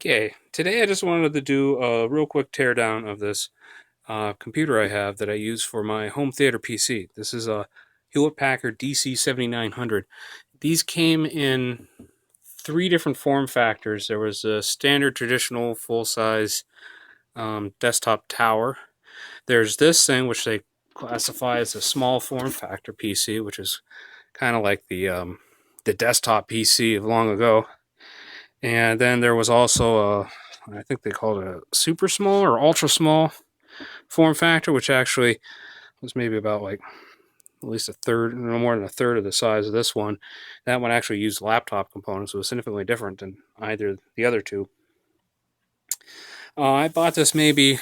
Okay, today I just wanted to do a real quick teardown of this computer I have that I use for my home theater PC. This is a Hewlett-Packard dc7900. These came in three different form factors. There was a standard, traditional, full-size desktop tower. There's this thing, which they classify as a small form factor PC, which is kind of like the desktop PC of long ago. And then there was also I think they called it a super small or ultra small form factor, which actually was maybe about like at least a third, no more than a third of the size of this one. That one actually used laptop components, so it was significantly different than either the other two. I bought this maybe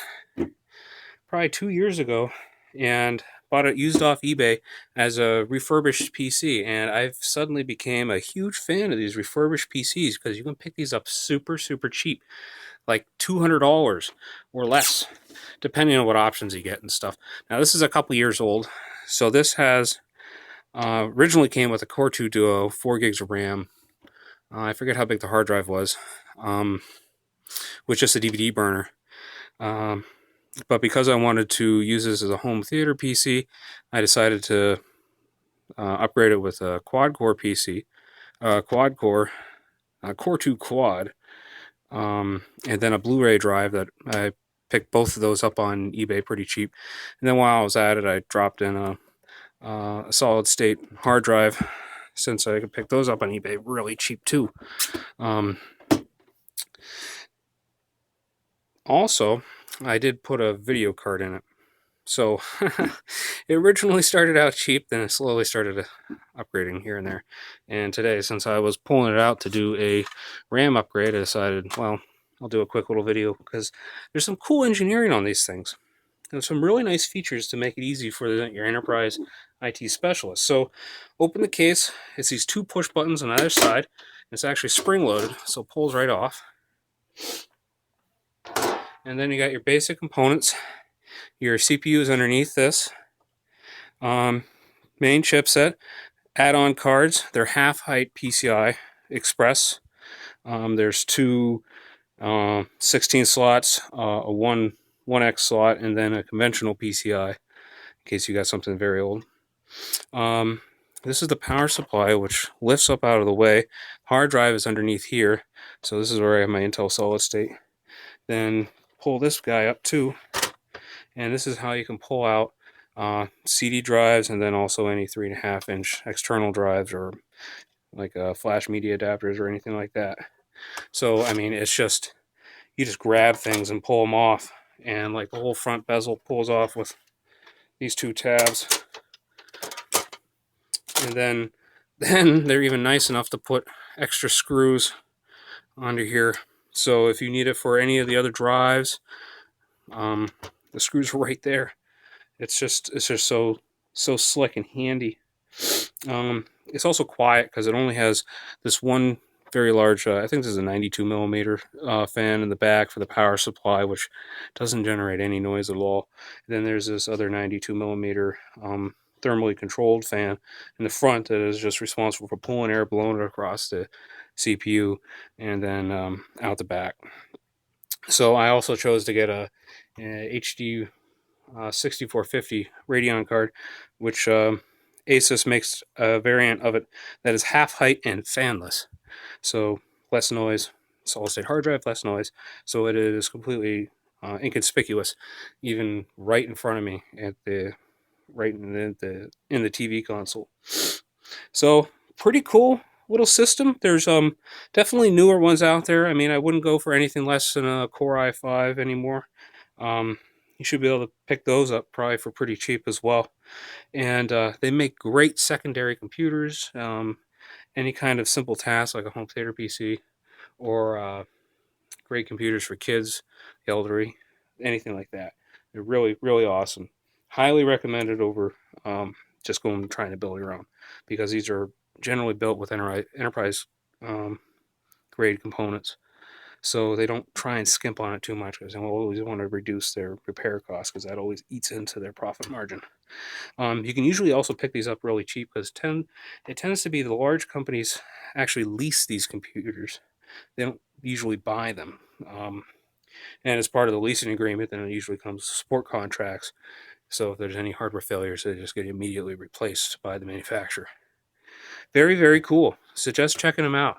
probably 2 years ago and bought it used off eBay as a refurbished PC, and I've suddenly became a huge fan of these refurbished PCs because you can pick these up super cheap, like $200 or less, depending on what options you get and stuff. Now this is a couple years old, so this has originally came with a Core 2 Duo, 4 gigs of RAM. I forget how big the hard drive was, with just a DVD burner. But because I wanted to use this as a home theater PC, I decided to upgrade it with a quad-core PC, quad-core, Core 2 Quad, and then a Blu-ray drive that I picked both of those up on eBay pretty cheap. And then while I was at it, I dropped in a solid-state hard drive, since I could pick those up on eBay really cheap too. Also, I did put a video card in it. So it originally started out cheap, then it slowly started upgrading here and there. And today, since I was pulling it out to do a RAM upgrade, I decided, well, I'll do a quick little video because there's some cool engineering on these things. There's some really nice features to make it easy for your enterprise IT specialist. So open the case. It's these two push buttons on either side. It's actually spring-loaded, so it pulls right off. And then you got your basic components. Your CPU is underneath this. Main chipset, add-on cards. They're half-height PCI Express. There's two 16 slots, a 1X slot, and then a conventional PCI, in case you got something very old. This is the power supply, which lifts up out of the way. Hard drive is underneath here, so this is where I have my Intel solid state. Then pull this guy up too, and this is how you can pull out CD drives, and then also any 3.5-inch external drives, or like flash media adapters or anything like that. So I mean, it's just, you just grab things and pull them off, and like the whole front bezel pulls off with these two tabs. And then they're even nice enough to put extra screws onto here, so if you need it for any of the other drives, the screws are right there. It's just so slick and handy. It's also quiet because it only has this one very large, I think this is a 92 millimeter fan in the back for the power supply, which doesn't generate any noise at all. And then there's this other 92 millimeter thermally controlled fan in the front that is just responsible for pulling air, blowing it across the CPU, and then out the back. So I also chose to get a HD 6450 Radeon card, which Asus makes a variant of it that is half height and fanless, so less noise. Solid state hard drive, less noise, so it is completely inconspicuous, even right in front of me at the in the TV console. So pretty cool little system. There's definitely newer ones out there. I mean, I wouldn't go for anything less than a Core i5 anymore. You should be able to pick those up probably for pretty cheap as well. And they make great secondary computers. Any kind of simple task like a home theater PC, or great computers for kids, the elderly, anything like that. They're really awesome. Highly recommended over just going and trying to build your own, because these are generally built with enterprise grade components. So they don't try and skimp on it too much, because they always want to reduce their repair costs, because that always eats into their profit margin. You can usually also pick these up really cheap, because it tends to be the large companies actually lease these computers. They don't usually buy them. And as part of the leasing agreement, then it usually comes support contracts. So if there's any hardware failures, they just get immediately replaced by the manufacturer. Very, very cool. Suggest checking them out.